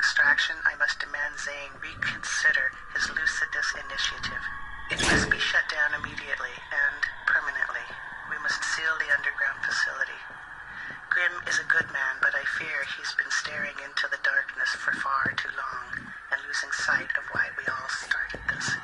extraction, I must demand Zane reconsider his Lucidus initiative. It must be shut down immediately and permanently. We must seal the underground facility. Grim is a good man, but I fear he's been staring into the darkness for far too long and losing sight of why we all started this.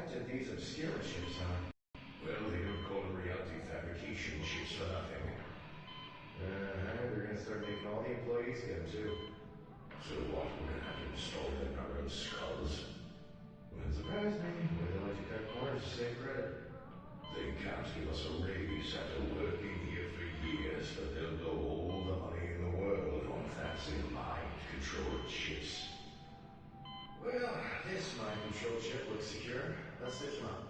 invented these obscure ships, huh? Well, they don't call them reality fabrication ships for nothing. They're gonna start making all the employees get them too. So what, we're gonna have to install them in our own skulls? Wouldn't surprise me. Would they let you cut corners to save credit? They can't give us a raise after working here for years, but they'll blow all the money in the world on fancy mind-controlled ships. Well, this mind-controlled ship looks secure. Let's stitch them up.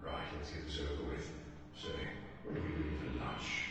Right, let's get this over with. Say, what are we doing for lunch?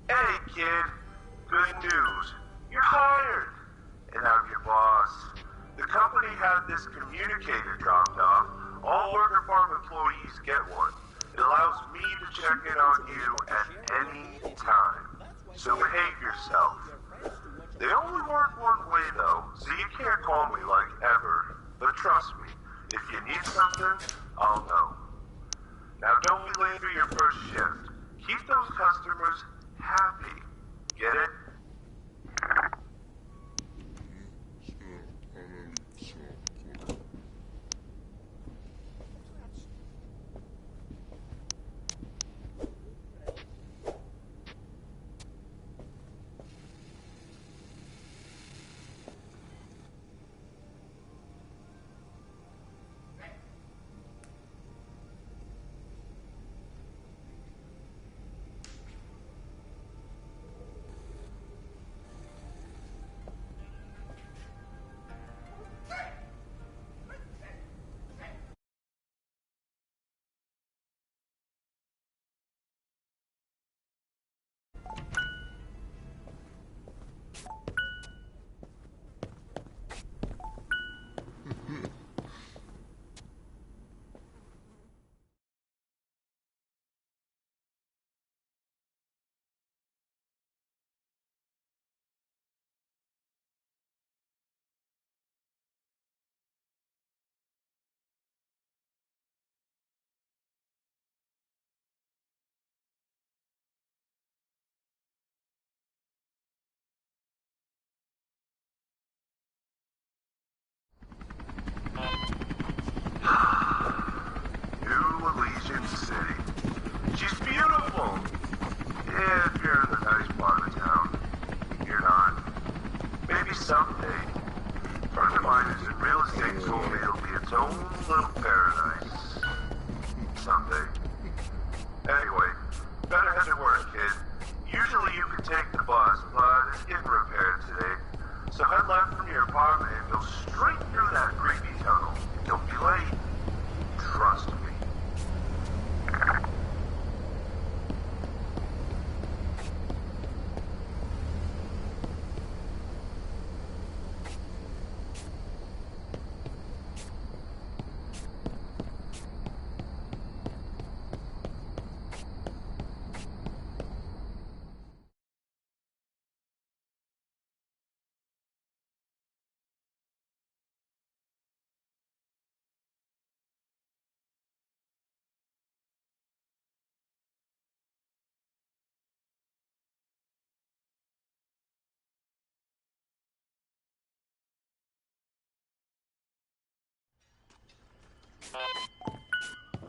Hey kid, good news. You're hired. And I'm your boss. The company had this communicator dropped off. All worker farm employees get one. It allows me to check in on you at any time. So behave yourself. They only work one way though, so you can't call me like ever. But trust me, if you need something, I'll know. Now don't be late for your first shift. Keep those customers happy. Get it? someday, a friend of mine who's in real estate told me it'll be its own little paradise. Someday. Anyway, better head to work, kid. Usually you can take the bus, but it's getting repaired today. So head left from your apartment and go straight through that creepy tunnel. Don't be late. Trust me.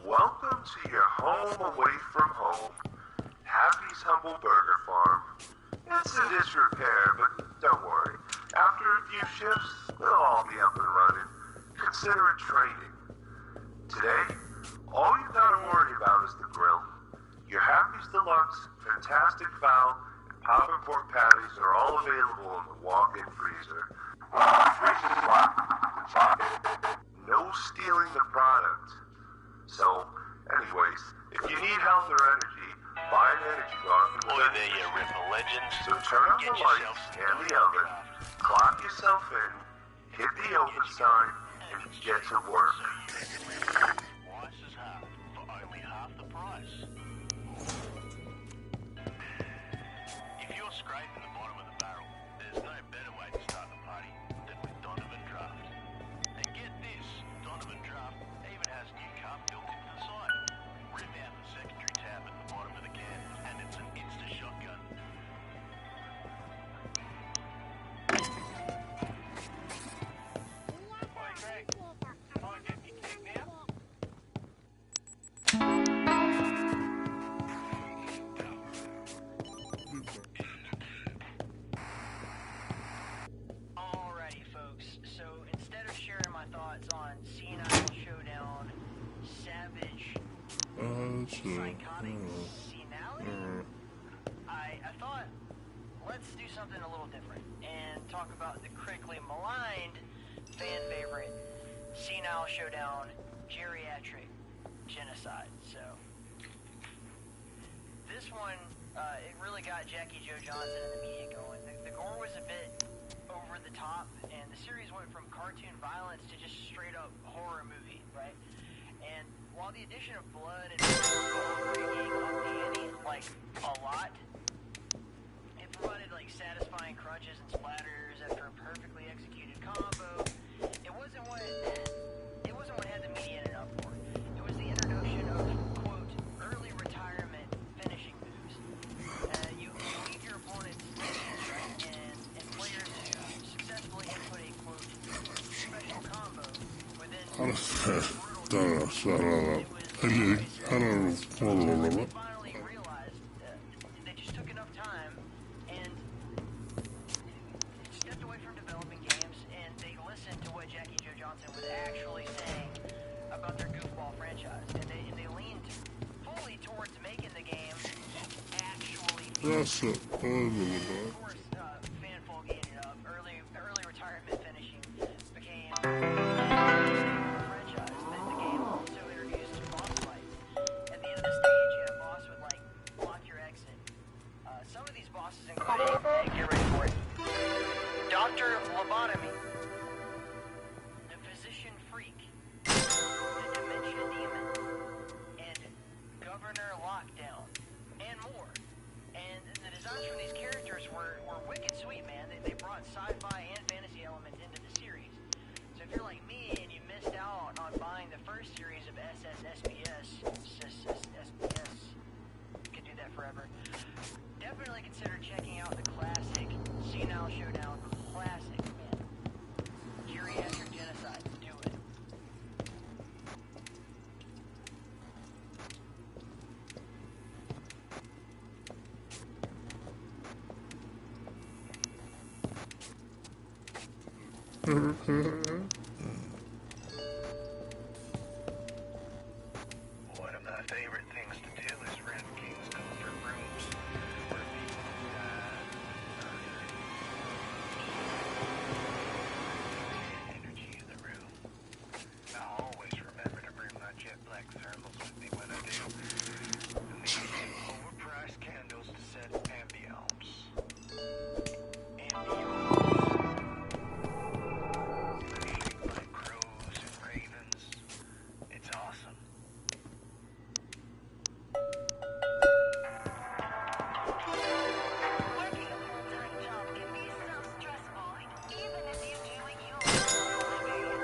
Welcome to your home away from home, Happy's Humble Burger Farm. It's in disrepair, but don't worry. After a few shifts, they'll all be up and running. Consider it training. Today, all you gotta worry about is the grill. Your Happy's Deluxe, Fantastic Fowl, and Poppin' Pork Patties are all available in the walk-in freezer. Freezer's locked. No stealing the product. So, anyways, if you need health or energy, buy an energy bar from Boy, there you Ripper legend. So turn on the lights and the oven, clock yourself in, hit the open sign, and get to work. Twice as hard for only half the price. If you're scraping the bottom of the barrel, there's no better way to start the party than with Donovan Draft. And get this, Donovan Draft even has new cup built into the side. Rip out the secondary tab at the bottom of the can, and it's an instant shotgun. Hi, Greg. Can I get your keg now? Alrighty, folks. So instead of sharing my thoughts on Senile Showdown, Savage, Psychotic Senality, I thought, let's do something a little different and talk about the critically maligned fan favorite, Senile Showdown, Geriatric Genocide. So this one, it really got Jackie Joe Johnson and the media going. The gore was a bit over the top, and the series went from cartoon violence to just straight up horror movie, right? And while the addition of blood and bringing up the ante, like, a lot, it provided, like, satisfying crunches and splatters after a perfectly executed combo. It wasn't what had the media ended up for. It was the introduction of, quote, early retirement finishing moves. You leave your opponent's innings, right? And players who successfully input a, quote, special combo within they finally realized they just took enough time and stepped away from developing games, and they listened to what Jackie Joe Johnson was actually saying about their goofball franchise, and they leaned fully towards making the game actually fun. Of course, fanfall gated up, early retirement finishing became franchise. The game also introduced boss fights. At the end of the stage, you had a boss would, like, block your exit. Some of these bosses included, get ready for it, Dr. Lobotomy, the Physician Freak, the Dementia Demon, and Governor Lockdown, and more. And the designs for these characters were wicked sweet, man. They brought sci-fi and fantasy elements into the series. So if you're like me and you missed out on buying the first series of SBS, could do that forever, definitely consider checking out the classic Senile Showdown Classic, man. One of my favorite things to do is rent King's comfort rooms where people energy in the room. I'll always remember to bring my jet black thermals with me when I do. And these overpriced candles to set ambiance. Shaped like crows and ravens. It's awesome. Working a full-time job can be so stressful, even if you do it your living.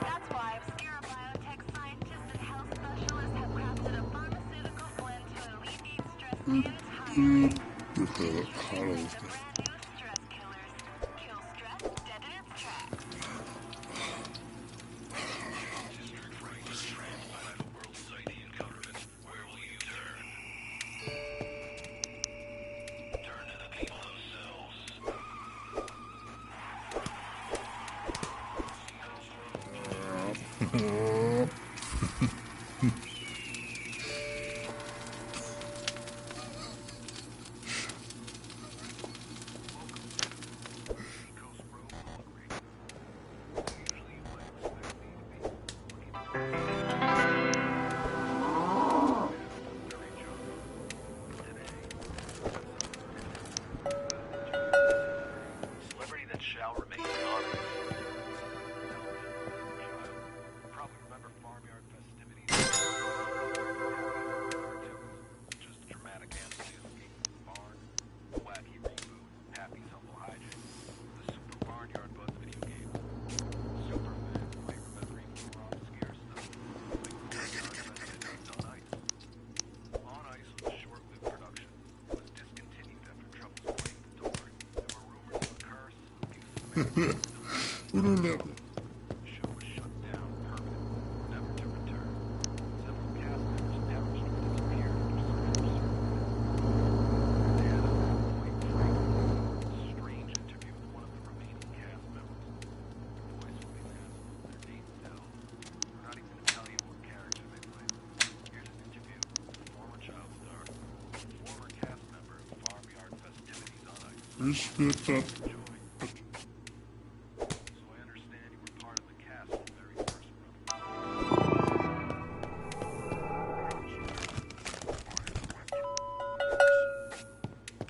That's why obscure biotech scientists and health specialists have crafted a pharmaceutical blend to alleviate stress entirely. The brand new stress killers. Kill stress dead in its tracks. Turn to the people themselves. Celebrity that shall remain anonymous. You probably remember farmyard festivities. Just dramatic animals escaping the barn. Wacky reboot. Happy's humble hijinks. The Super Barnyard Buzz video game. Super fans might remember even more obscure stuff. Like Farmyard Festivities on Ice. On Ice was a short-lived production. It was discontinued after troubles playing the door. There were rumors of a curse, abuse of marriage. The show was shut down permanently, never to return. Several cast members perished or disappeared after search for certain. They had a quite frank, strange interview with one of the remaining cast members. Their voice will be masked, their names held. We're not even going to tell you what character they played. Here's an interview with a former child star, former cast member of Farmyard Festivities on Ice. Enjoy. So I understand you were part of the cast from the very first run.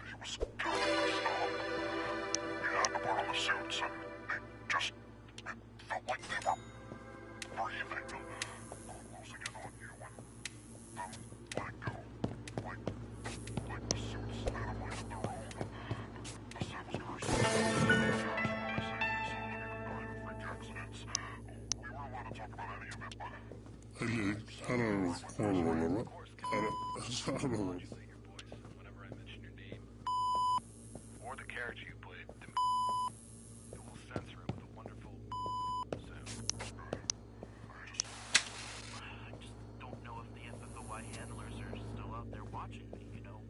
He was kind of pissed off. He had to put on the suits and it just felt like they were breathing, closing in on you and then letting go. Like the suits had a mind of their own. The set was gruesome. When they say some living or dying of freak accidents, we weren't allowed to talk about any of it, but I don't know. Modulate your voice whenever I mention your name. Or the character you played. It will censor it with a wonderful sound. I just don't know if the FFOI handlers are still out there watching me, you know.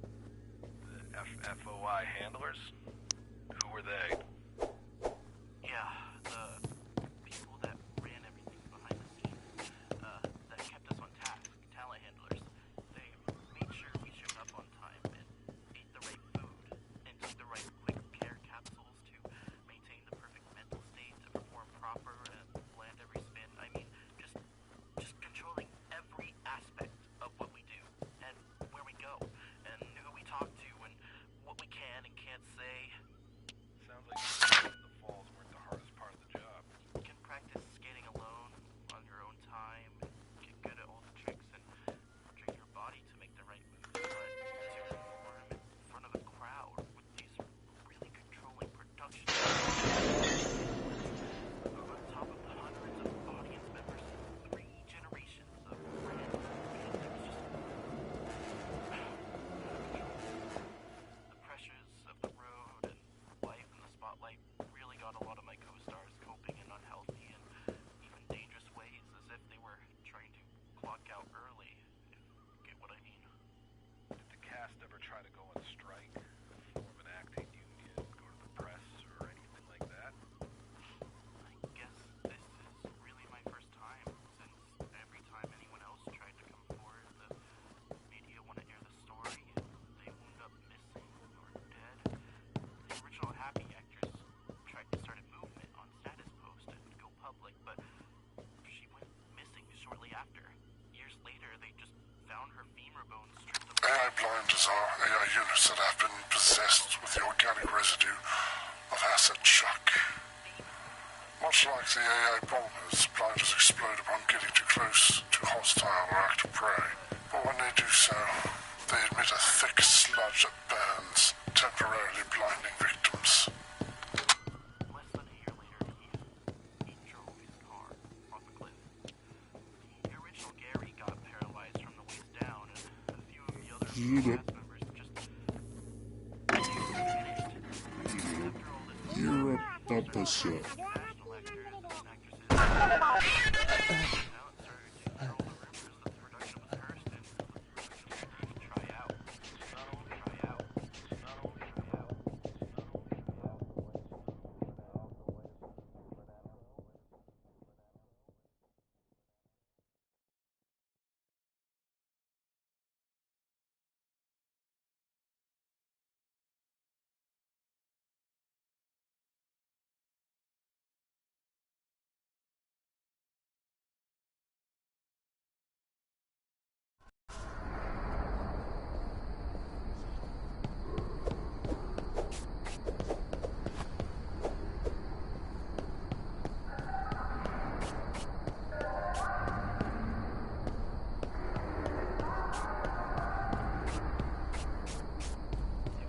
The FFOI handlers? Who were they? Yeah, the people that ran everything behind the scenes, that kept us on task, talent handlers. They made sure we showed up on time and ate the right food and took the right quick care capsules to maintain the perfect mental state to perform proper and land every spin. I mean, just controlling every aspect of what we do and where we go and who we talk to and what we can and can't say. Sounds like units that have been possessed with the organic residue of acid shock. Much like the AI bombers, blinders explode upon getting too close to hostile or active prey. But when they do so, they emit a thick sludge that burns, temporarily blinding victims. Less than a year later, he drove his car off a cliff. The original Gary got paralyzed from the waist down, and a few of the other cast members just vanished. After all this, You're a puppet. national actors and actresses talent started to control the rumors that the production was cursed and would try out. Not only try out.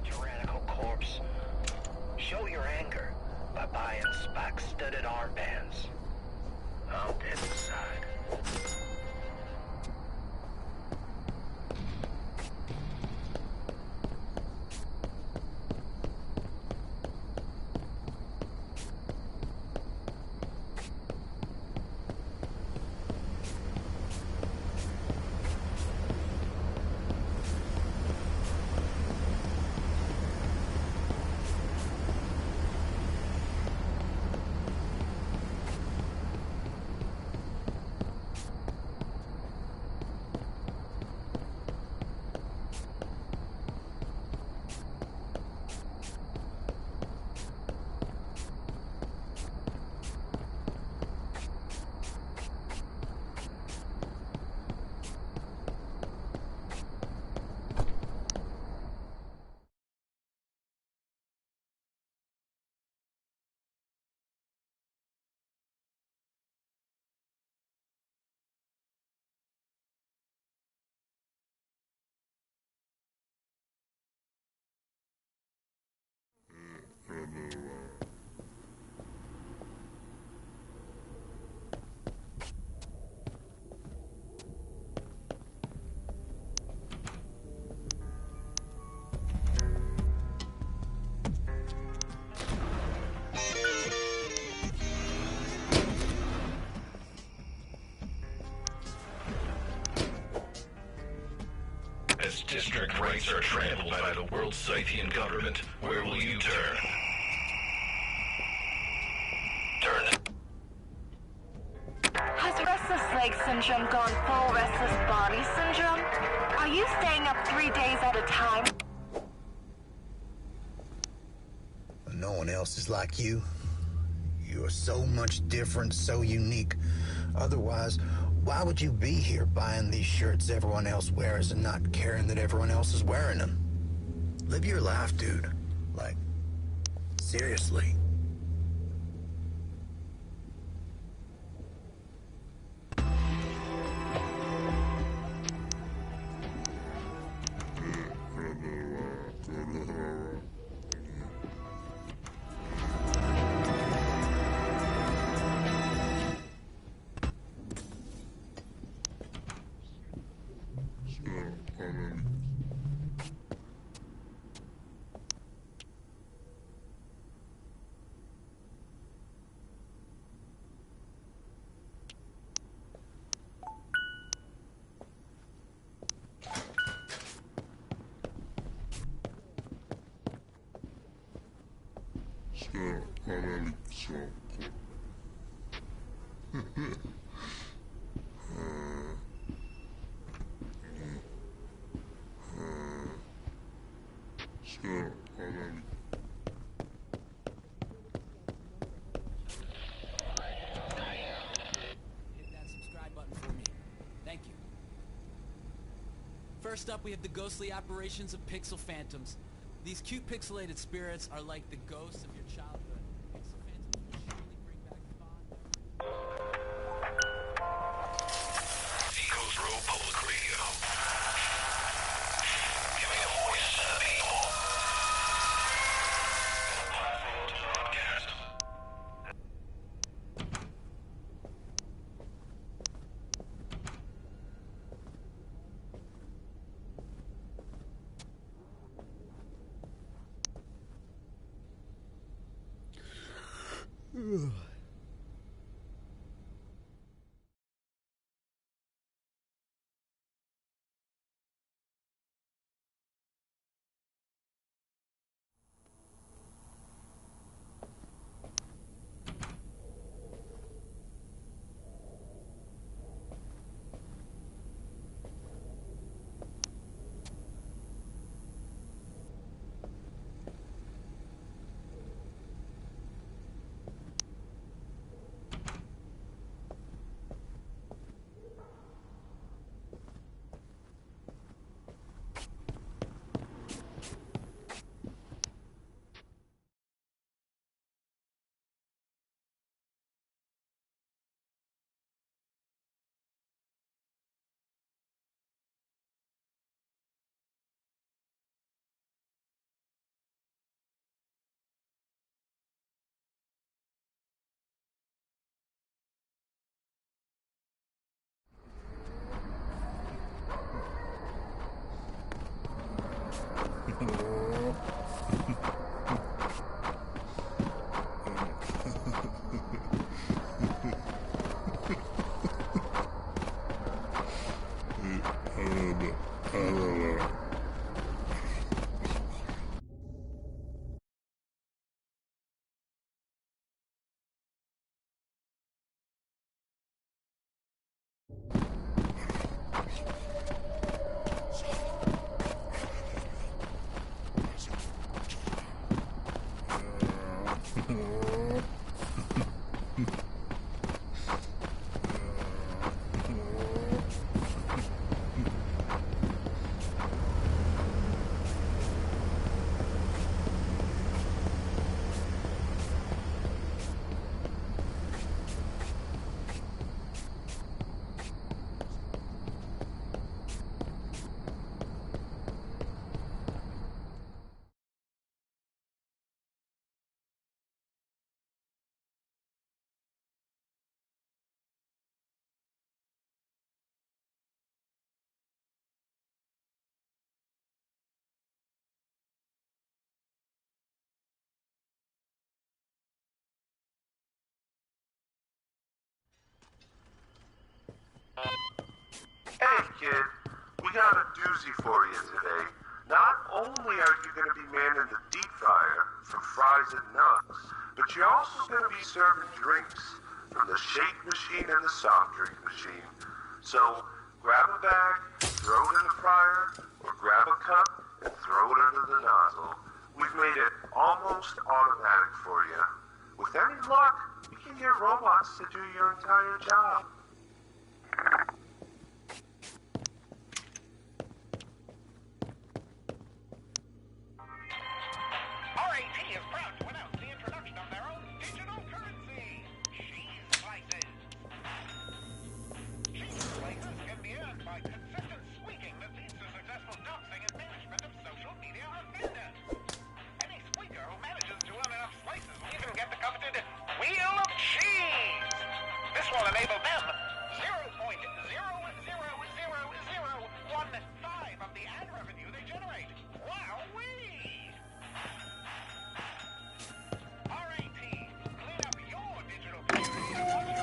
Tyrannical corpse. Show your anger by buying spike-studded armbands. I'm dead inside. As district rights are trampled by the world's Scythian government, where will you turn? Turn. Has restless leg syndrome gone full restless body syndrome? Are you staying up 3 days at a time? No one else is like you. You are so much different, so unique. Otherwise, why would you be here buying these shirts everyone else wears and not caring that everyone else is wearing them? Live your life, dude. Like, seriously. First up, we have the ghostly apparitions of pixel phantoms. These cute pixelated spirits are like the ghosts of your childhood. Pixel phantoms will surely bring back fond memories. Echoes Row Public Radio. Giving a voice to the people. And a platform to broadcast. Hey kid, we got a doozy for you today. Not only are you going to be manning the deep fryer for fries and nuts, but you're also going to be serving drinks from the shake machine and the soft drink machine. So grab a bag, throw it in the fryer, or grab a cup and throw it under the nozzle. We've made it almost automatic for you. With any luck, we can get robots to do your entire job. RAT is proud to announce the introduction of their own digital currency, cheese slices. Cheese slices can be earned by consistent squeaking that leads to successful doxing and management of social media offenders. Any squeaker who manages to earn enough slices will even get the coveted Wheel of Cheese. This will enable them 0.0000015 of the ad revenue they generate. Wowee! RAT, clean up your digital community and watch your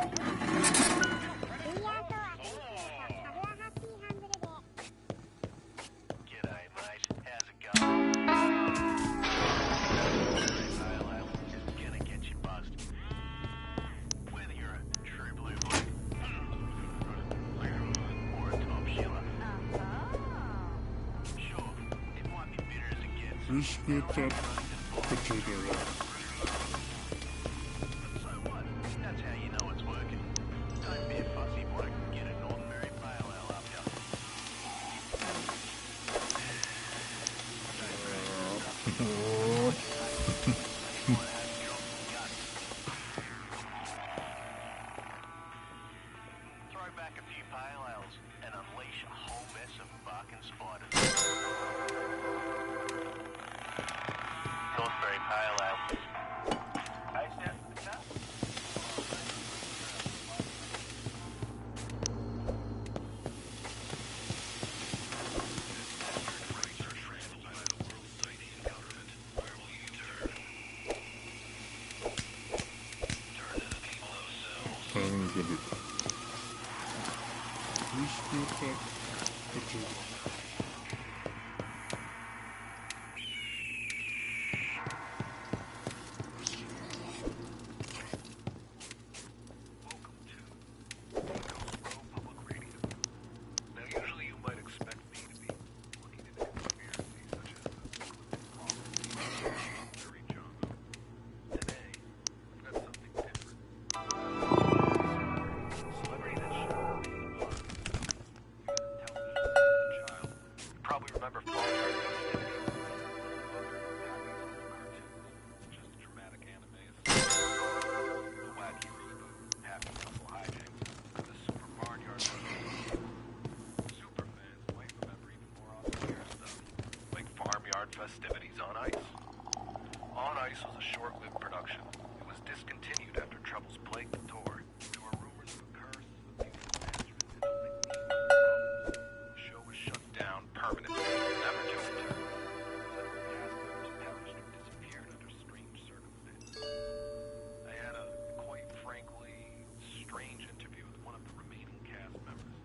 G'day, mate. How's it going? Just gonna get you buzzed. Whether you're a true blue bloke or a top shiller. Sure, it might be bitter as it gets. Biscuit potato. So what? That's how you know it's working. Don't be a fussy bloke and get an ordinary pale ale up ya. Potato. Wish muted potato. Festivities on Ice. On Ice was a short-lived production. It was discontinued after troubles plagued the tour. There were rumors of a curse, abusive management, and problems. The show was shut down permanently, never to return. Several cast members perished or disappeared under strange circumstances. I had a, quite frankly, strange interview with one of the remaining cast members.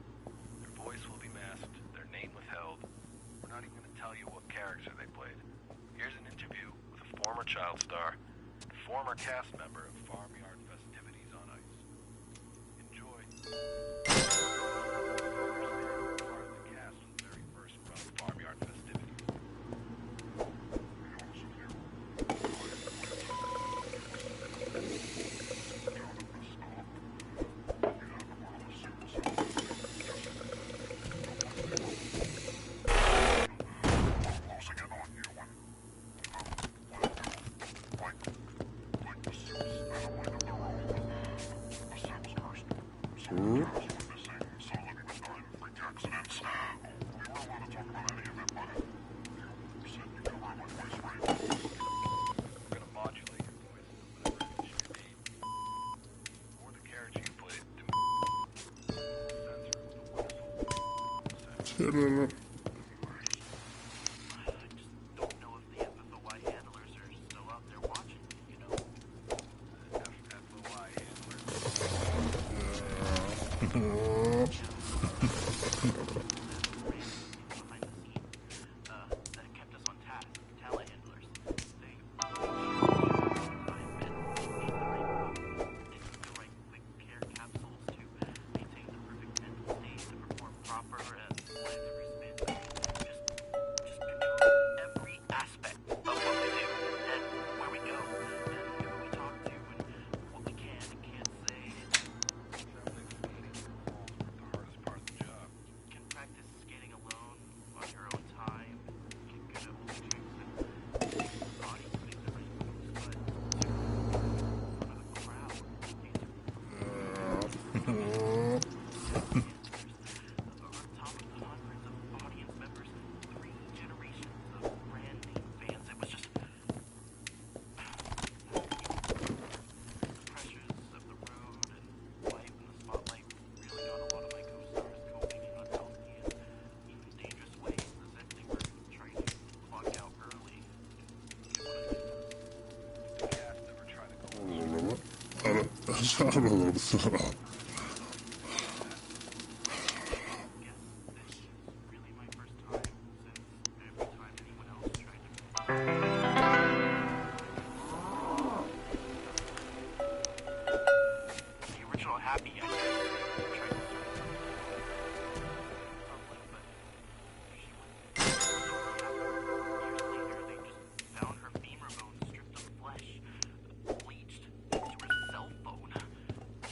Their voice will be masked, their name withheld. We're not even going to tell you what character they played. Here's an interview with a former child star, former cast member of Farmyard Festivities on Ice. Enjoy. Part of the cast from the very first run of Farmyard Festivities.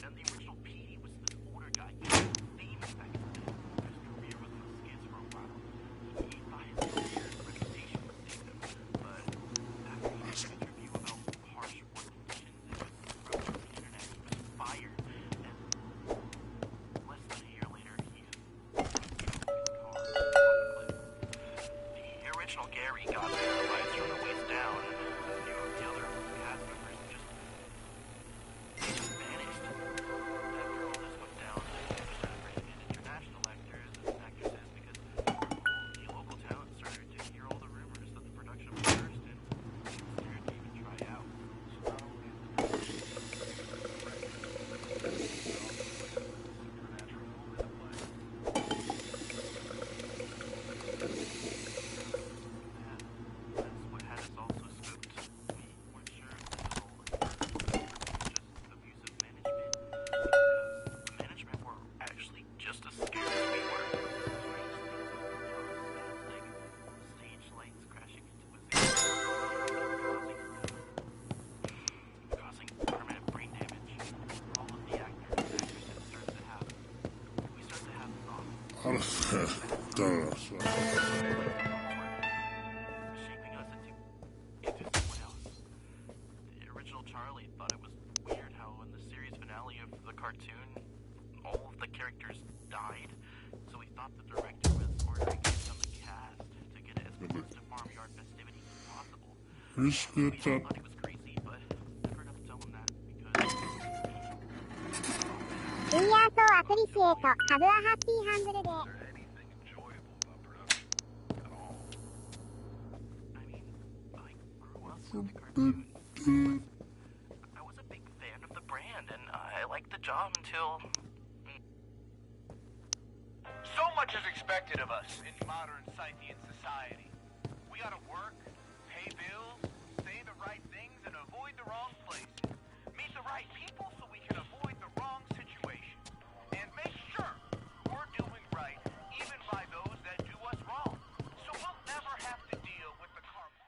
And the original piece Shaping us into someone else. The original Charlie thought it was weird how in the series finale of the cartoon, all of the characters died. So we thought the director was ordering kids on the cast to get it as close to farmyard festivities as possible. We all thought he was crazy, but never enough to tell him that because ウィアーソーアプリシエートハブアハッピーハングルで anything enjoyable about production at all. I mean, I grew up with the cartoon. I was a big fan of the brand, and I liked the job until... So much is expected of us in modern Scythian society. We gotta work, pay bills, say the right things, and avoid the wrong places. Meet the right people so we can avoid the wrong situations. And make sure we're doing right, even by those that do us wrong. So we'll never have to deal with the karma.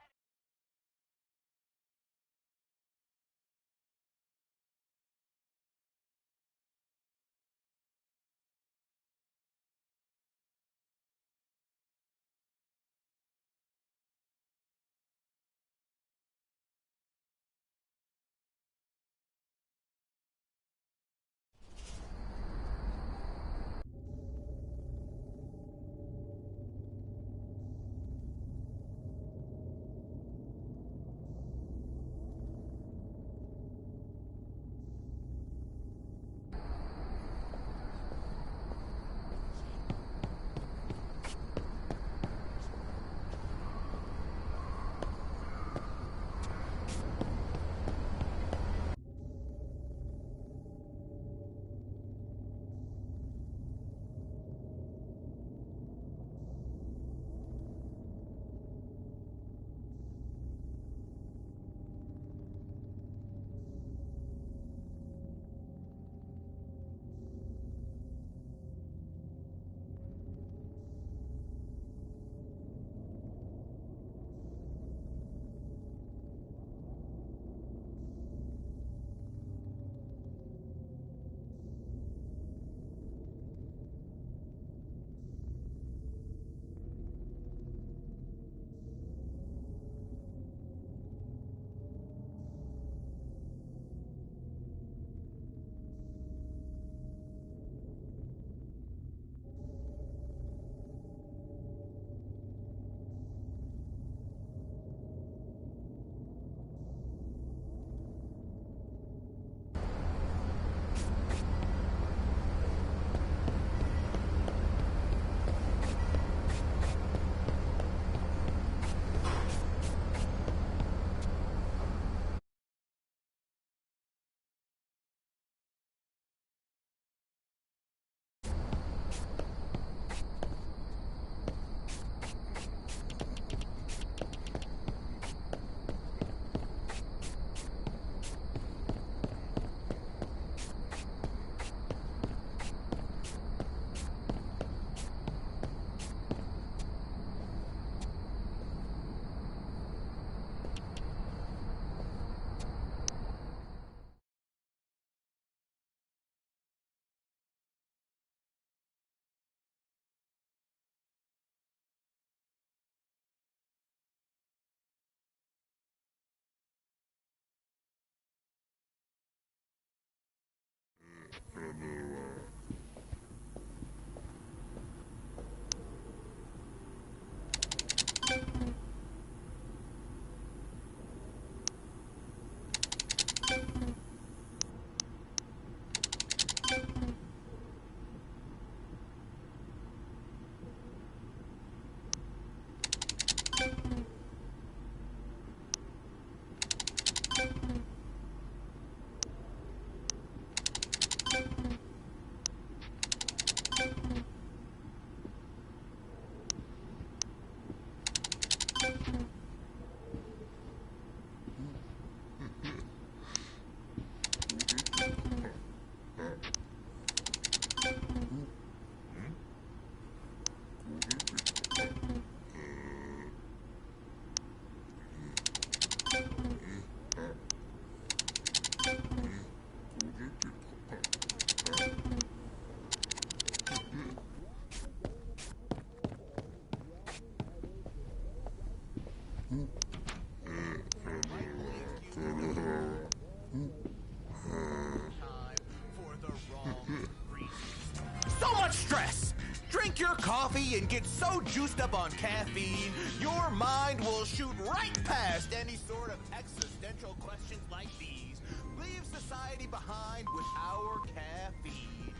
coffee and get so juiced up on caffeine, your mind will shoot right past any sort of existential questions like these. Leave society behind with our caffeine.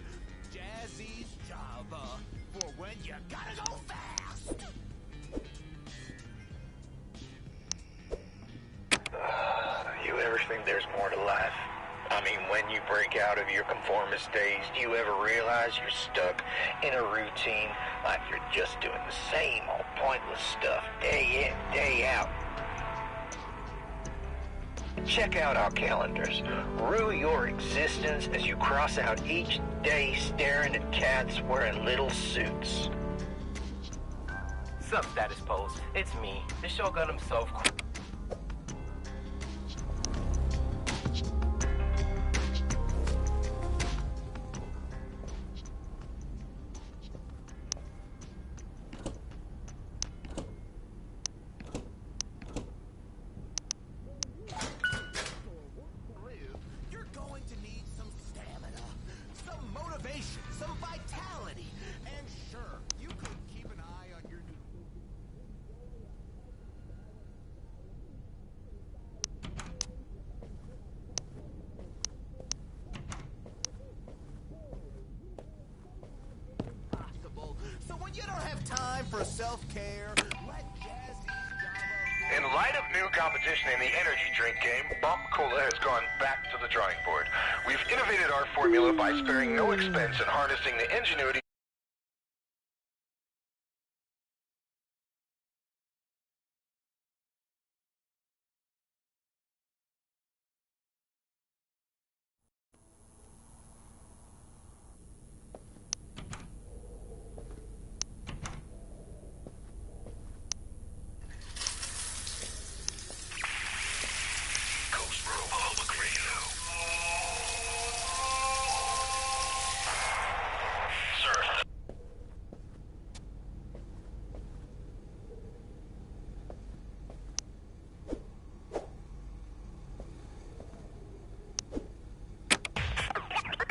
Jazzy's Java for when you gotta go fast. You ever think there's more to life? I mean, when you break out of your conformist days, do you ever realize you're stuck in a routine like you're just doing the same old pointless stuff day in, day out? Check out our calendars. Rue your existence as you cross out each day staring at cats wearing little suits. Sup, Status Pose? It's me, the Shogun himself. In light of new competition in the energy drink game, Bump Cola has gone back to the drawing board. We've innovated our formula by sparing no expense and harnessing the ingenuity.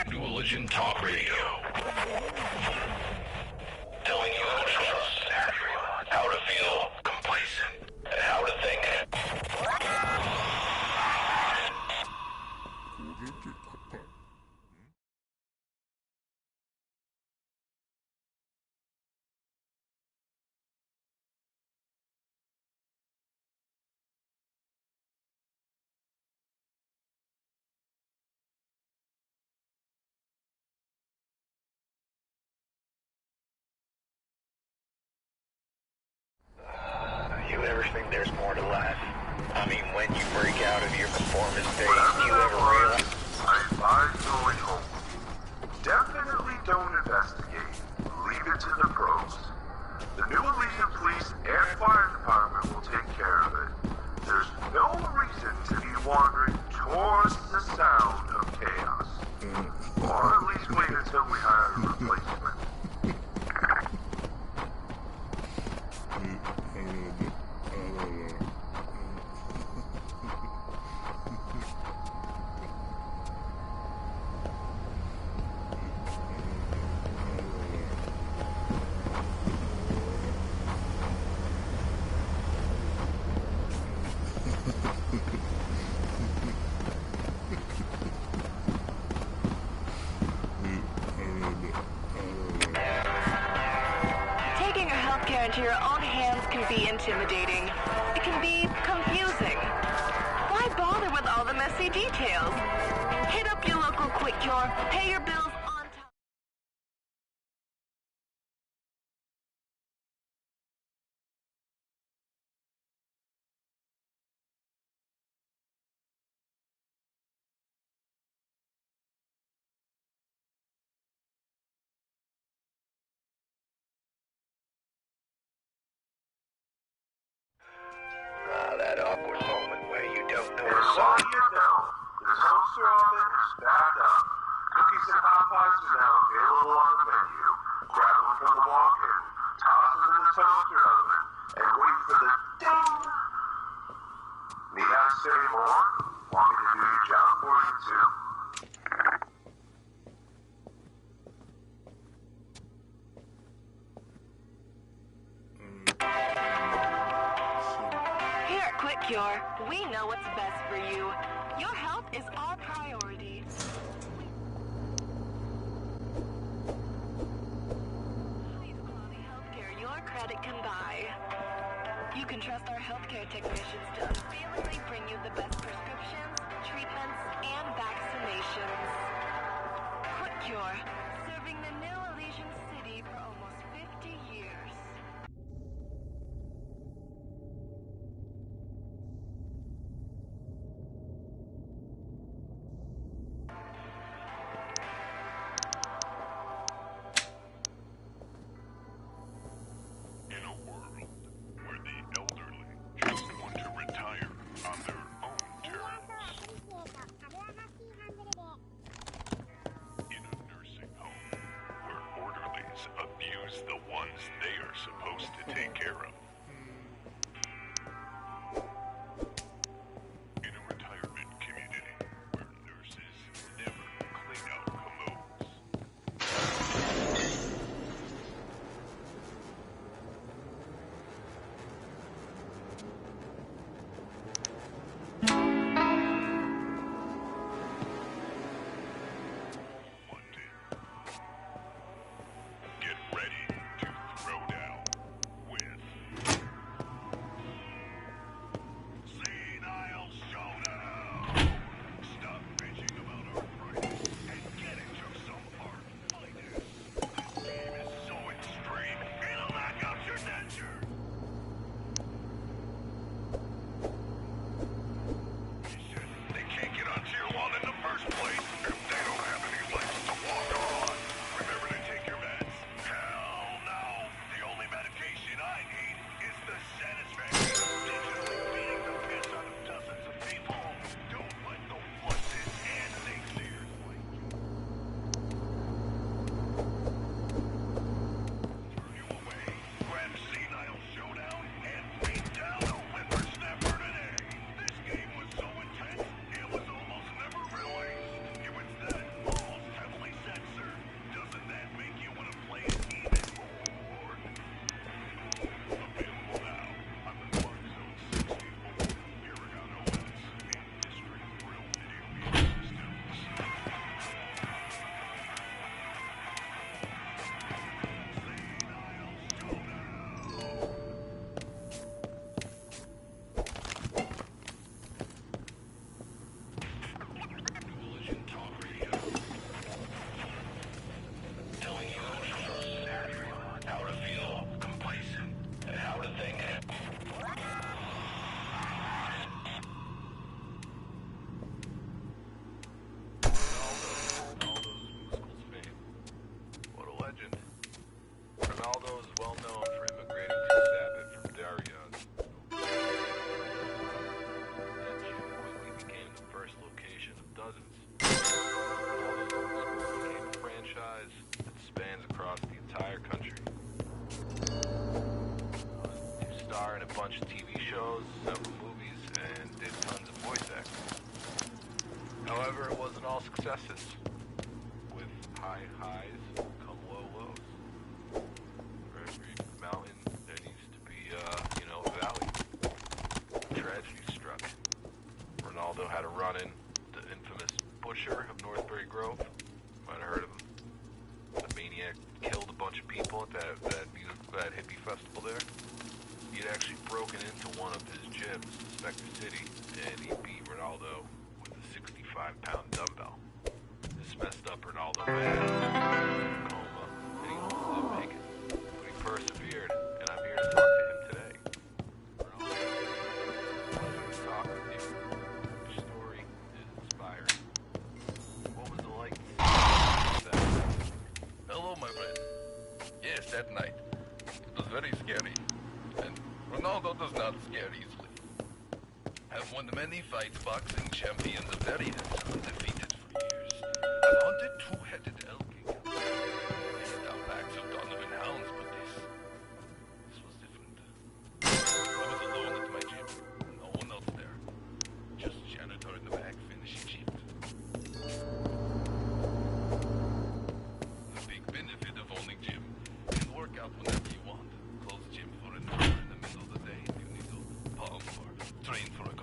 Religion Talk Radio. Telling you how to trust everyone, how to feel complacent, and how to think. You ever think there's more to life? I mean, when you break out of your conformist days, do you ever realize? I advise going home. Definitely don't investigate. Leave it to the pros. The new Elysian Police and Fire Department will take care of it. There's no reason to be wandering towards the sound of chaos. Or at least wait until we hire a replacement. Taking your healthcare into your own hands can be intimidating. It can be confusing. Why bother with all the messy details? Hit up your local Quick Cure, pay your bills on time. That awkward moment where you don't know And so you know, the toaster oven is back up. Cookies and hot pies are now available on the menu. Grab them from the walk-in, toss them in the toaster oven, and wait for the ding. Need I say more? Want me to do your job for you too? Cure. We know what's best for you. Your health is our priority. Highest quality healthcare your credit can buy. You can trust our healthcare technicians to unfailingly bring you the best prescriptions, treatments, and vaccinations. QuickCure, serving the new Elysian City for almost 50 years. In a world where the elderly just want to retire on their own terms. In a nursing home where orderlies abuse the ones they are supposed to take care of. In a retirement community where nurses never clean out commodes. Get ready to throw down with Senile Showdown! Stop bitching about our prices and get into some art finest. This game is so extreme, it'll knock out your denture! They can't get on Tier 1 in the first place if they don't have any legs to walk on. Remember to take your meds? Hell no! The only medication I need is the satisfaction of digitally beating the piss out of dozens of people. Don't let the wusses and naysayers like you turn you away. Grab Senile Showdown and beat down a whippersnapper today. This game was so intense, it was almost never released. It was that almost heavily censored. Doesn't that make you want to play it even more? Available now on the Dark Zone 64, Paragon OS, and District Thrill video game systems. Collision Talk Radio. Telling you how to trust, how to feel complacent, and how to think. Ronaldo's musicals fame. What a legend. Ronaldo is well known for immigrating to Sabbath from Darien. That gym quickly became the first location of dozens. Ronaldo's musicals became a franchise that spans across the entire country. He starred in a bunch of TV shows, several movies, and did tons of voice acting. However, it wasn't all successes. With high highs come low lows. For every mountain, there needs to be, a valley. Tragedy struck. Ronaldo had a run-in with the infamous Butcher of Northbury Grove. Might have heard of him. The maniac killed a bunch of people at that hippie festival there. He had actually broken into one of his gyms, Spectre City, and he beat Ronaldo with a 65-pound dumbbell. This messed up Ronaldo bad. Coma, and he almost didn't make it. But he persevered, and I'm here to talk to him today. Ronaldo, pleasure to talk with you. Your story is inspiring. What was it like that? Hello, my friend. Yes, that night. It was very scary. And Ronaldo does not scare easily. Have won many fights, boxing champions of Darien, undefeated for years. Have hunted two-headed elk. Headed out packs of Donovan hounds, but this was different. I was alone at my gym. No one else there. Just janitor in the back finishing shift. The big benefit of owning gym. You can work out whenever you want. Close gym for an hour in the middle of the day if you need to pump or train for a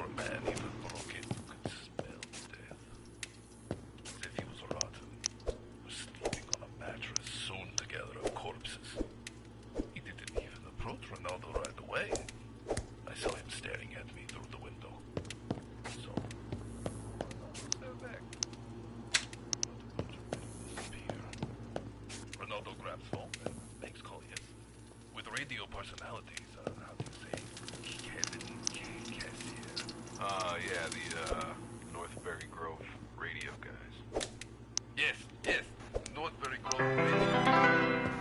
a man even broken could smell death. As if he was rotten, or sleeping on a mattress sewn together of corpses. He didn't even approach Ronaldo right away. I saw him staring at me through the window. So, Ronaldo stared back. But the butcher didn't disappear. Ronaldo grabs phone and makes call, yes. With radio personalities, how do you say? Yeah, the, Northbury Grove radio guys. Yes, Northbury Grove Radio.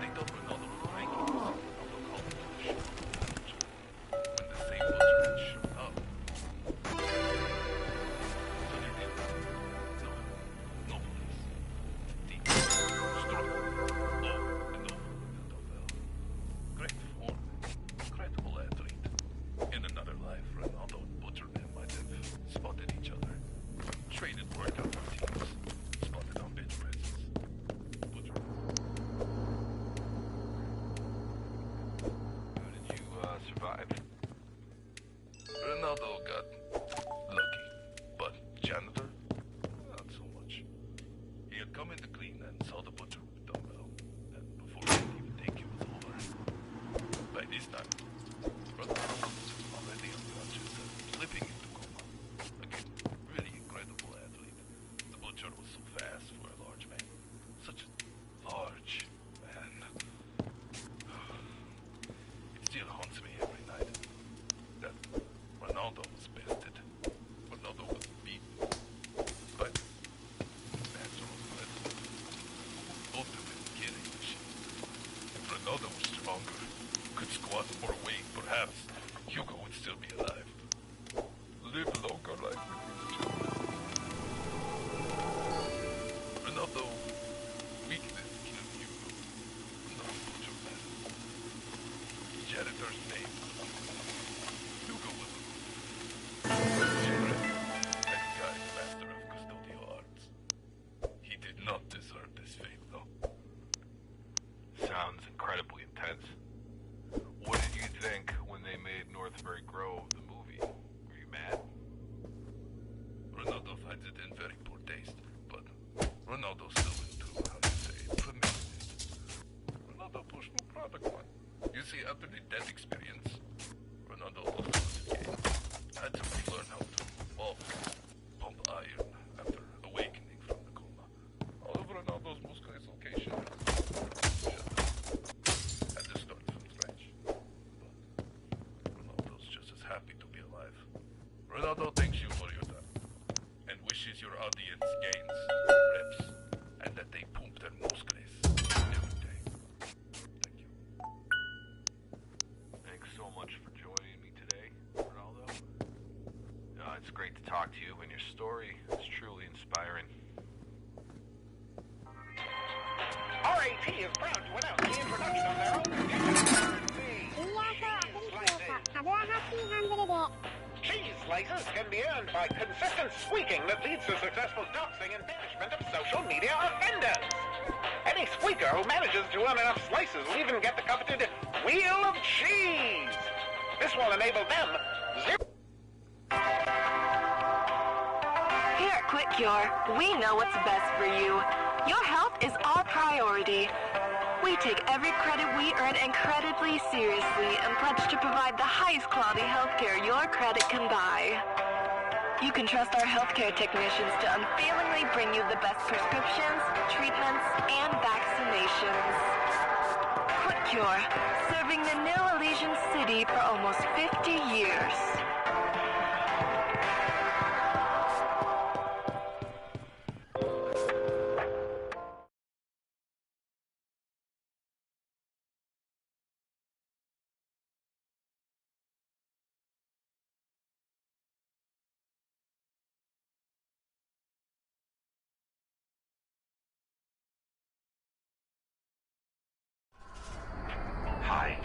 They told Ronaldo was ranking. Ronaldo called him to the show. When the same butcher had shown up. So they did. No police. Deep. Struggle. Over and over with the bell. Great form. Incredible athlete. In another life, Ronaldo and Butcher might have spotted each other. Traded workout routines. Spotted on bench presses. Butcher. How did you, survive? Ronaldo got lucky, but janitor, not so much. He had come in to clean and saw the butcher with the dumbbell, and before he could even think it was over, by this time, Ronaldo was already unconscious and slipping into coma. Again, really incredible athlete. The butcher was so fast for a large man. Such a large man. It still haunts me every night. That Ronaldo was bested. Ronaldo was beaten. But natural wrestling. Ultimate killing machine. If Ronaldo was stronger, could squat more weight, perhaps Hugo would still be alive. Live longer life with you. Ronaldo weakness killed Hugo. Not Butcher man. Janitor's name. Hugo was a secret and guy's master of custodial arts. He did not deserve this fate, though. Sounds incredibly intense. What did you think when they made Northbury Grove the movie? Were you mad? Ronaldo finds it in very poor taste, but Ronaldo still into, how do you say, promiscuous. Ronaldo pushed no product line. You see, after the death experience, Ronaldo lost his game. Had to relearn how to walk, pump iron after awakening from the coma. All of Ronaldo's muscle dislocation had to start from scratch. But Ronaldo's just as happy to be alive. Ronaldo thanks you for your time and wishes your audience gains reps and that they pump their muscles every day. Thank you. Thanks so much for joining me today, Ronaldo. It's great to talk to you, and your story is truly inspiring. RAT is proud to announce the introduction of their own cheese slices can be earned by consistent squeaking that leads to successful doxing and banishment of social media offenders. Any squeaker who manages to earn enough slices will even get the coveted Wheel of Cheese. This will enable them Here at Quick Cure, we know what's best for you. Your health is our priority. We take every credit we earn incredibly seriously and pledge to provide the highest quality healthcare your credit can buy. You can trust our healthcare technicians to unfailingly bring you the best prescriptions, treatments, and vaccinations. Quick Cure, serving the New Elysian City for almost 50 years. Hi.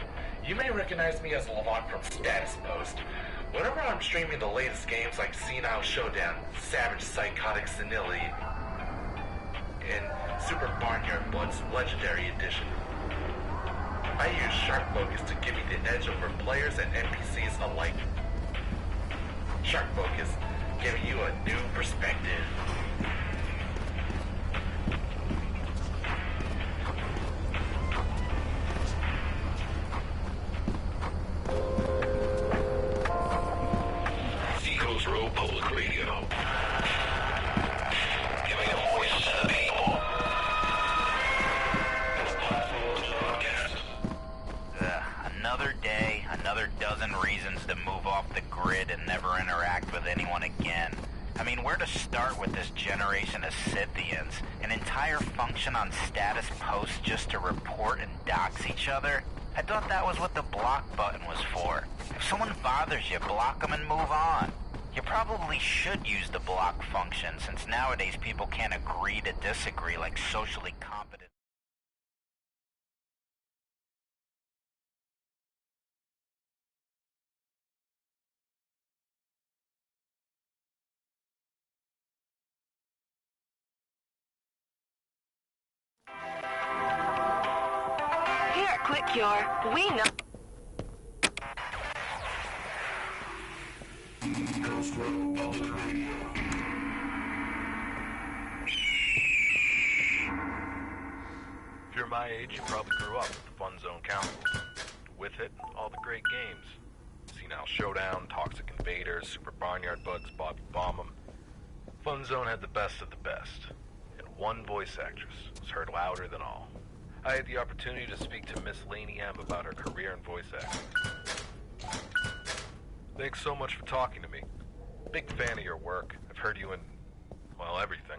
You may recognize me as Lavon from Status Post. Whenever I'm streaming the latest games like Senile Showdown, Savage Psychotic Senility, and Super Barnyard Blood's Legendary Edition, I use sharp focus to give me the edge over players and NPCs alike. Shark Focus, giving you a new perspective. Seacoast Road Public Radio. Giving a voice to the people. It's a platform to broadcast. Another day, another dozen reasons to move off the grid and never interact with anyone again. I mean, where to start with this generation of Scythians? An entire function on status posts just to report and dox each other? I thought that was what the block button was for. If someone bothers you, block them and move on. You probably should use the block function, since nowadays people can't agree to disagree like socially competent. Here at Quick Cure, we know. Seacoast Road Public Radio. If you're my age, you probably grew up with the Fun Zone Council. With it, all the great games. Senile Showdown, Toxic Invaders, Super Barnyard Bugs, Bobby Bomb'em. Fun Zone had the best of the best. And one voice actress was heard louder than all. I had the opportunity to speak to Miss Lainey M about her career in voice acting. Thanks so much for talking to me. Big fan of your work. I've heard you in, well, everything.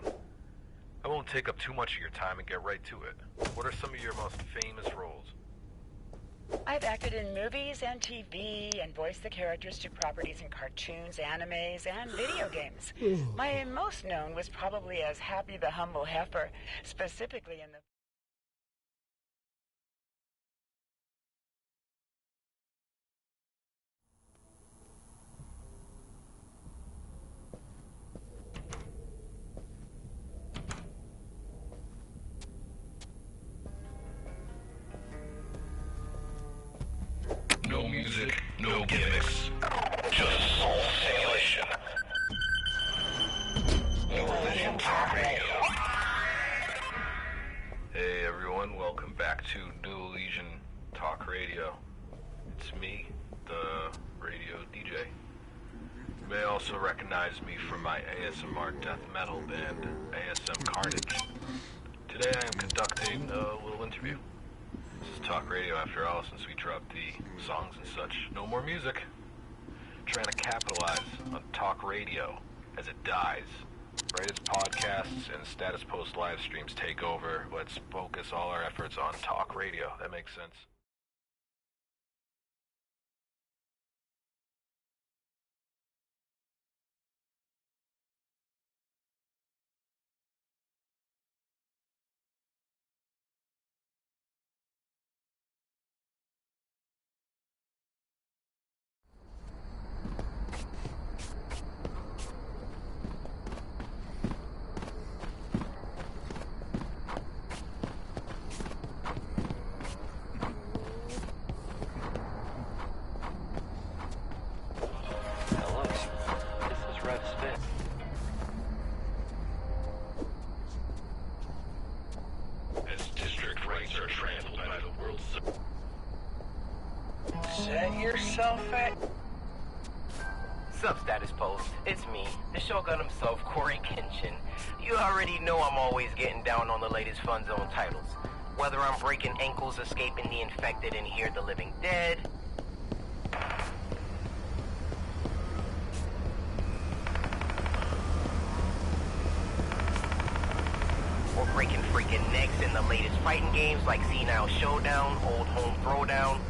I won't take up too much of your time and get right to it. What are some of your most famous roles? I've acted in movies and TV and voiced the characters to properties in cartoons, animes, and video games. My most known was probably as Happy the Humble Heifer, specifically in the... No music, no gimmicks. Just soul simulation. No religion, talk radio. Hey everyone, welcome back to New Legion Talk Radio. It's me, the radio DJ. You may also recognize me from my ASMR death metal band, ASM Carnage. Today I am conducting a little interview. This is Talk Radio after all, since we dropped the songs and such. No more music. Trying to capitalize on Talk Radio as it dies. Right as podcasts and status post live streams take over, let's focus all our efforts on Talk Radio. That makes sense. Set yourself at... Sup, Status Post? It's me, the Shogun himself, Corey Kenshin. You already know I'm always getting down on the latest Fun Zone titles. Whether I'm breaking ankles, escaping the infected, and Here the Living Dead... or breaking freaking necks in the latest fighting games like Senile Showdown, Old Home Throwdown...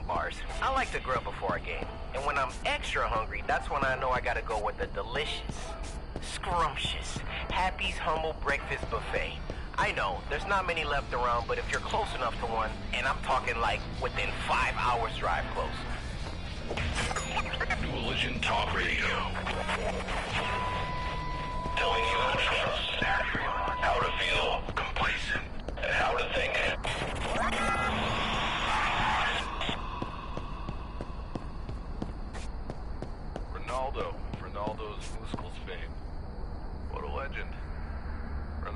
Bars. I like to grill before a game. And when I'm extra hungry, that's when I know I gotta go with the delicious, scrumptious, Happy's Humble Breakfast Buffet. I know, there's not many left around, but if you're close enough to one, and I'm talking like within 5 hours drive close. New Religion Talk Radio. Telling you how to trust, how to feel complacent, and how to think.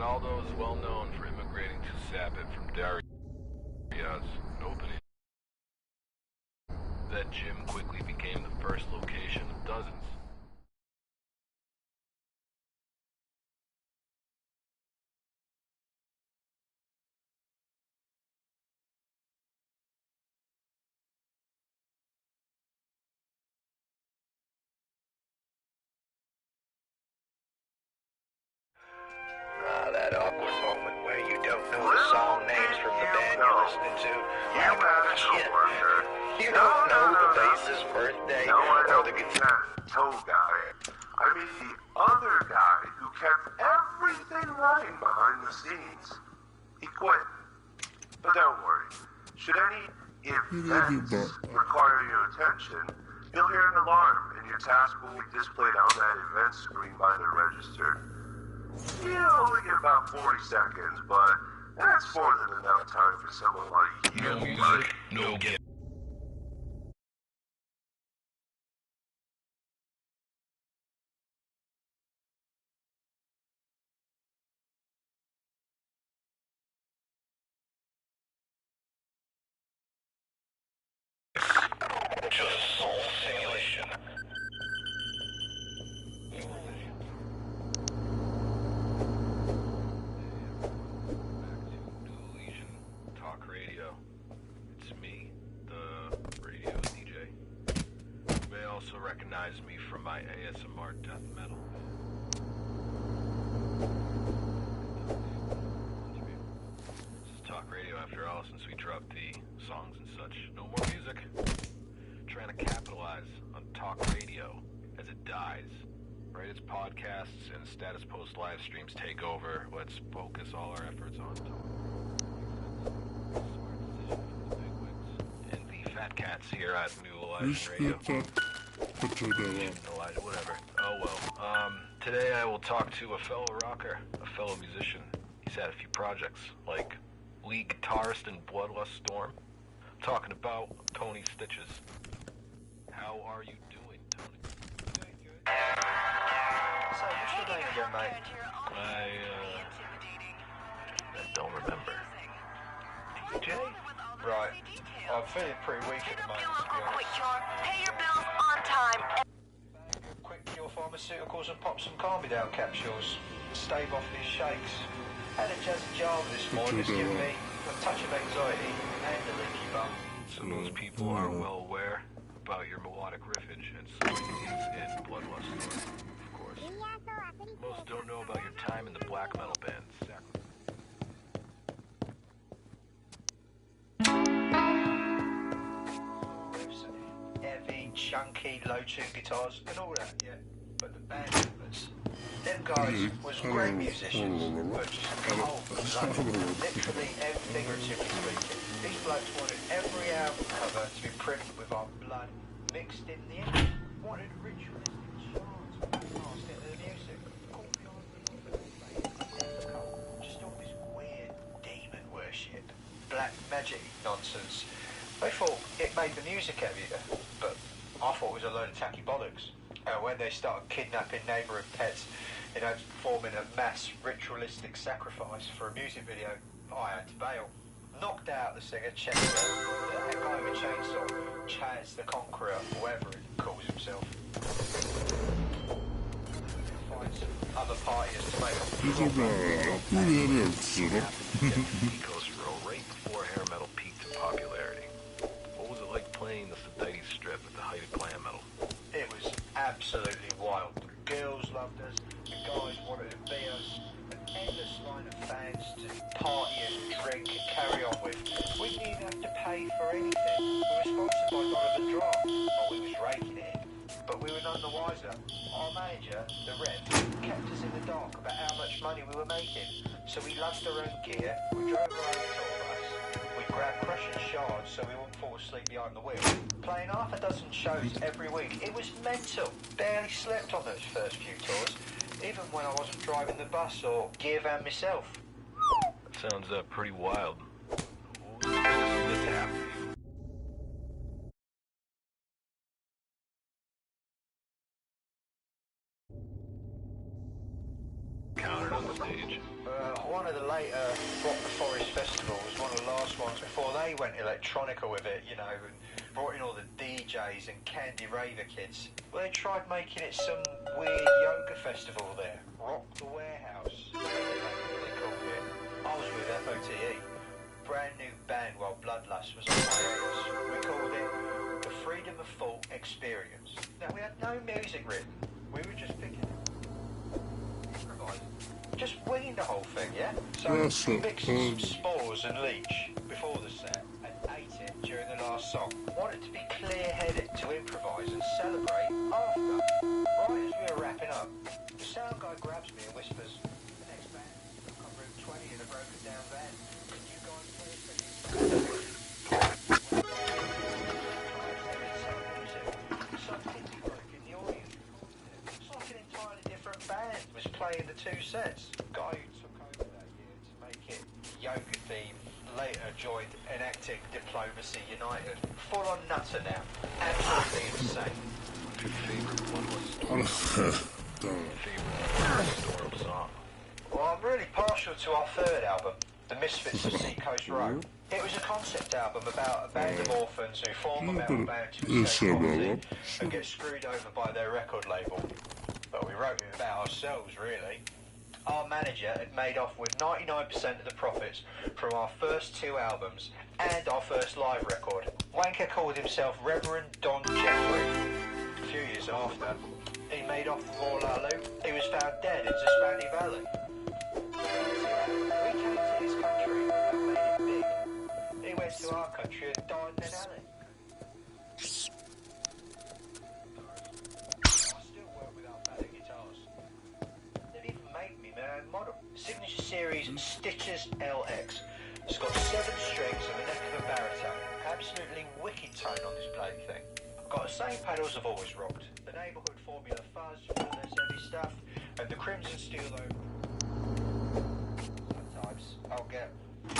Ronaldo is well known for immigrating to Sabit from Darius and opening. That gym quickly became the first location of dozens. That awkward moment where you don't know the song names from the band you're listening to. You had a coworker. You don't know the bassist's birthday or the guitar. Toe guy. I mean the other guy who kept everything running behind the scenes. He quit. But don't worry. Should any events require your attention, you'll hear an alarm and your task will be displayed on that event screen by the register. You only get about 40 seconds, but that's more than enough time for someone like you. No music, no game. Just soul simulation. Talk radio. It's me, the radio DJ. You may also recognize me from my ASMR death metal. This is talk radio after all, since we dropped the songs and such. No more music. Trying to capitalize on talk radio as it dies. Right, as podcasts and status post live streams take over, let's focus all our efforts on talk. And the fat cats here at New Elijah Radio. Elijah, whatever. Oh well. Today I will talk to a fellow rocker, a fellow musician. He's had a few projects, like lead guitarist in Bloodlust Storm. I'm talking about Tony Stitches. How are you doing, Tony? So, what's your name again, mate? I don't remember. DJ? Right. I'm feeling pretty weak at the moment, to be honest. Pay your bills on time. Quick cure pharmaceuticals and pop some calm-me-down capsules. Stave off these shakes. Had a jazzy Java this morning that's given me a touch of anxiety and a leaky bum. So those people are well aware about your melodic riffage and swings in Bloodlust Storm, of course. Most don't know about your time in the black metal band, Heavy, chunky, low-tune guitars and all that, yeah. But the band members, them guys was great musicians, but just cold blooded, literally and figuratively speaking. These blokes wanted every album cover to be printed with our blood mixed in the image. Wanted ritualistic chants passed into the music. Just all this weird demon worship, black magic nonsense. They thought it made the music heavier, but I thought it was a load of tacky bollocks. And when they started kidnapping neighbouring pets, you know, performing a mass ritualistic sacrifice for a music video, I had to bail. Knocked out the singer, Chester, that guy with a chainsaw, Chaz the Conqueror, whoever he calls himself. Find some other partiers to make East Coast Row right before hair metal peaked in popularity. What was it like playing the Sedites strip at the height of glam metal? It was absolutely wild. The girls loved us, the guys wanted to be us, an endless line of fans to party and drink and carry on with. We didn't even have to pay for anything. We were sponsored by Donovan Draft, or we was raking it in. But we were none the wiser. Our manager, the Rev, kept us in the dark about how much money we were making. So we lugged our own gear, we drove our own tour bus, we grabbed crushing shards so we wouldn't fall asleep behind the wheel. Playing half a dozen shows every week. It was mental. Barely slept on those first few tours, even when I wasn't driving the bus or gear van myself. That sounds pretty wild. What was the biggest mishap for you? Counted on the stage. One of the later Rock the Forest festivals, one of the last ones before they went electronica with it, you know, and brought in all the DJs and Candy Raver kids. Well, they tried making it some weird yoga festival there. Rock the Warehouse. They called it. I was with FOTE. Brand new band while Bloodlust was on hiatus. We called it the Freedom of Thought Experience. Now, we had no music written. We were just picking just winging the whole thing, yeah? So we mixed some spores and leech before the set and ate it during the last song. Wanted to be clear-headed to improvise and celebrate after. Right as we were wrapping up, the sound guy grabs me and whispers, "The next band on Route 20 in a broken down van. Can you guys play a second?" It's like an entirely different band was playing the two sets. Guy who took over that year to make it yoga theme later joined enacting Diplomacy United. Full on nutter now. Absolutely insane. What's your favorite Storm song? Well, I'm really partial to our third album, The Misfits of Seacoast Road. It was a concept album about a band of orphans who form a metal band to escape poverty and get screwed over by their record label. But we wrote it about ourselves, really. Our manager had made off with 99% of the profits from our first two albums and our first live record. Wanker called himself Reverend Don Jeffrey. A few years after, he made off with all our loot. He was found dead in Zaspani Valley. We came to his country and made it big. He went to our country and died in an alley. Model. Signature Series Stitchers LX. It's got 7 strings and the neck of a baritone. Absolutely wicked tone on this bloody thing. Got the same pedals I've always rocked. The neighbourhood Formula Fuzz for the less heavy stuff, and the Crimson Steel over. Sometimes I'll get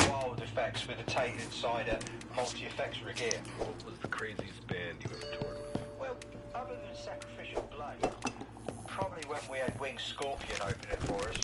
wild effects with the Tate Insider multi-effects rig here. What was the craziest band you ever toured with? Well, other than Sacrificial Blade, probably when we had Winged Scorpion opening for us.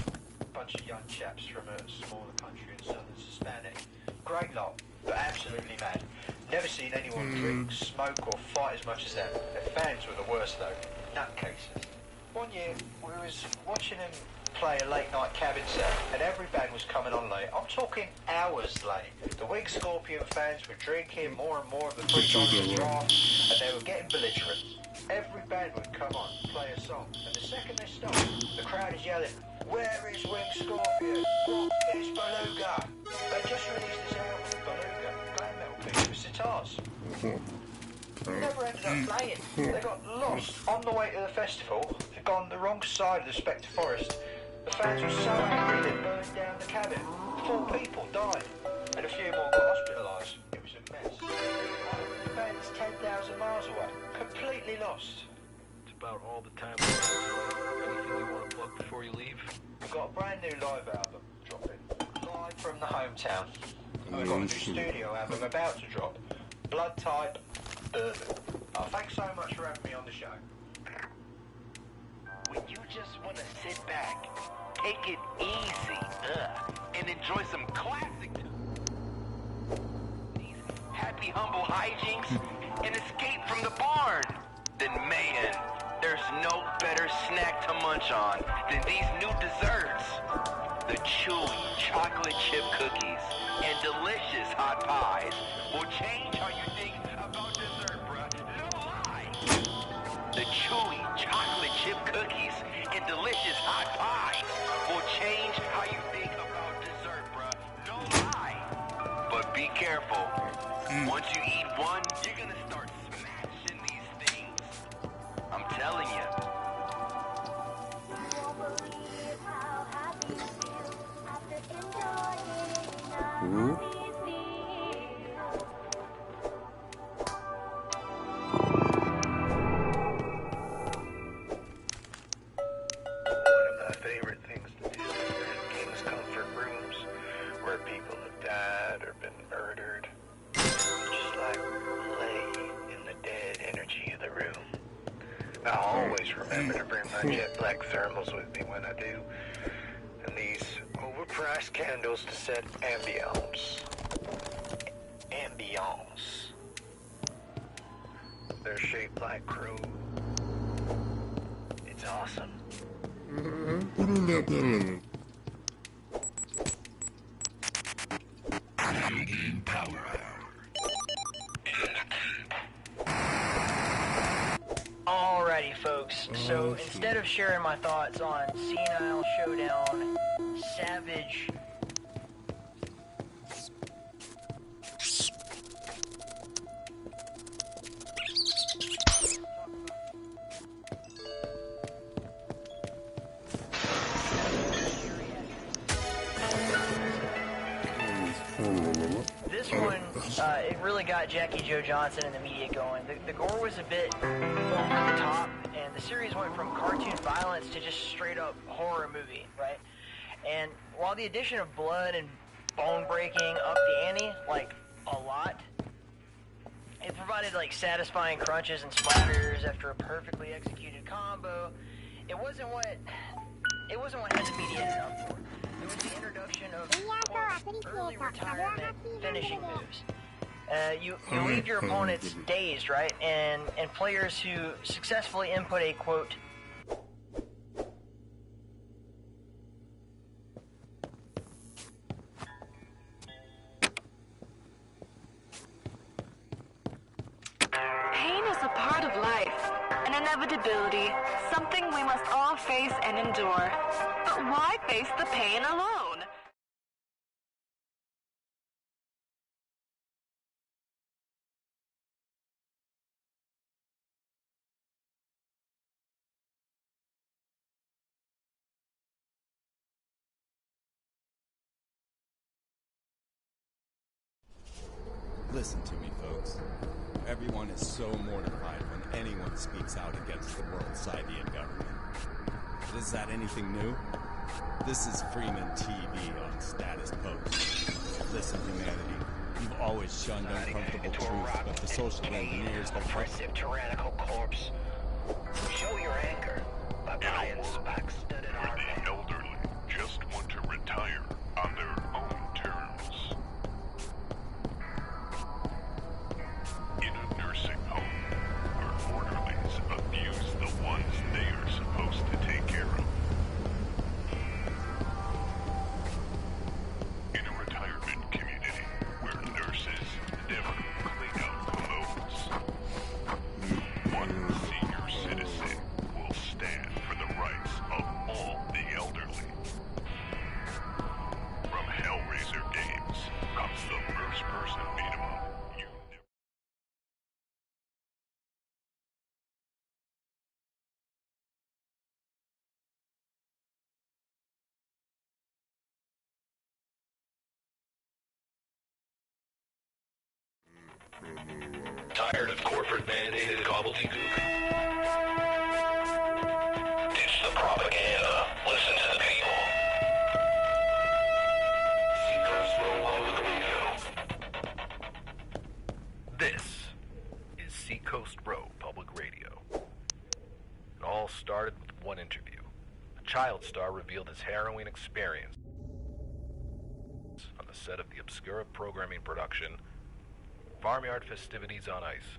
Bunch of young chaps from a smaller country in southern Hispanic. Great lot, but absolutely mad. Never seen anyone drink, smoke or fight as much as them. Their fans were the worst though, nutcases. One year, we was watching them play a late night cabin set and every band was coming on late. I'm talking hours late. The Winged Scorpion fans were drinking more and more of the $3 a draft and they were getting belligerent. Every band would come on, play a song, and the second they stopped, the crowd is yelling, "Where is Winged Scorpion? What is Beluga?" They just released this album, Beluga, glam metal piece with sitars. Never ended up playing. They got lost on the way to the festival. They'd gone the wrong side of the Spectre Forest. The fans were so angry they burned down the cabin. 4 people died, and a few more got hospitalised. It was a mess. The band's 10,000 miles away, completely lost. It's about all the time we have. Anything you want to plug before you leave? We've got a brand new live album dropping, live from the hometown. And we've got a new studio album about to drop, Blood Type Bourbon. Thanks so much for having me on the show. When you just want to sit back, take it easy, and enjoy some classic happy humble hijinks and escape from the barn, then man, there's no better snack to munch on than these new desserts. The chewy chocolate chip cookies and delicious hot pies will change how you think about dessert, bruh. No lie. The chewy chocolate chip cookies and delicious hot pies will change how you think about dessert, bruh. No lie. But be careful. Once you eat one, you're gonna start smashing these things. I'm telling you. One of my favorite things to do is in King's Comfort rooms where people have died or been murdered. Just like lay in the dead energy of the room. I always remember to bring my jet black thermals with me when I do. And these overpriced brass candles to set ambiance. Ambiance. They're shaped like crows. It's awesome. Power Alrighty, folks. So instead of sharing my thoughts on Senile Showdown, Savage. This one, it really got Jackie Joe Johnson and the media going. The gore was a bit over the top, and the series went from cartoon violence to just straight up horror movie, right? And while the addition of blood and bone breaking upped the ante, like, a lot, it provided, like, satisfying crunches and splatters after a perfectly executed combo. It wasn't what had the media ended up for. It was the introduction of, quote, early retirement finishing moves. You leave your opponents dazed, right? And players who successfully input a, quote, Pain is a part of life, an inevitability, something we must all face and endure. But why face the pain alone? Listen to me, folks. Everyone is so mortified when anyone speaks out against the world's Scythian government. But is that anything new? This is Freeman TV on Status Post. Listen, humanity, you've always shunned uncomfortable truth, but the social engineers have... Oppressive, tyrannical corpse. Show your anger by buying spike-studded armor. The elderly just want to retire on their own terms. In a nursing home, where orderlies abuse the ones they are supposed to take care of. In a retirement community, where nurses never clean out commodes. One senior citizen will stand for the rights of all the elderly. From Hellraiser Games comes the first-person beat-em-up you never... Tired of corporate mandated gobbledygook? Ditch the propaganda. Listen to the people. Seacoast Row Public Radio. This is Seacoast Row Public Radio. It all started with one interview. A child star revealed his harrowing experience on the set of the obscure programming production Farmyard Festivities on Ice.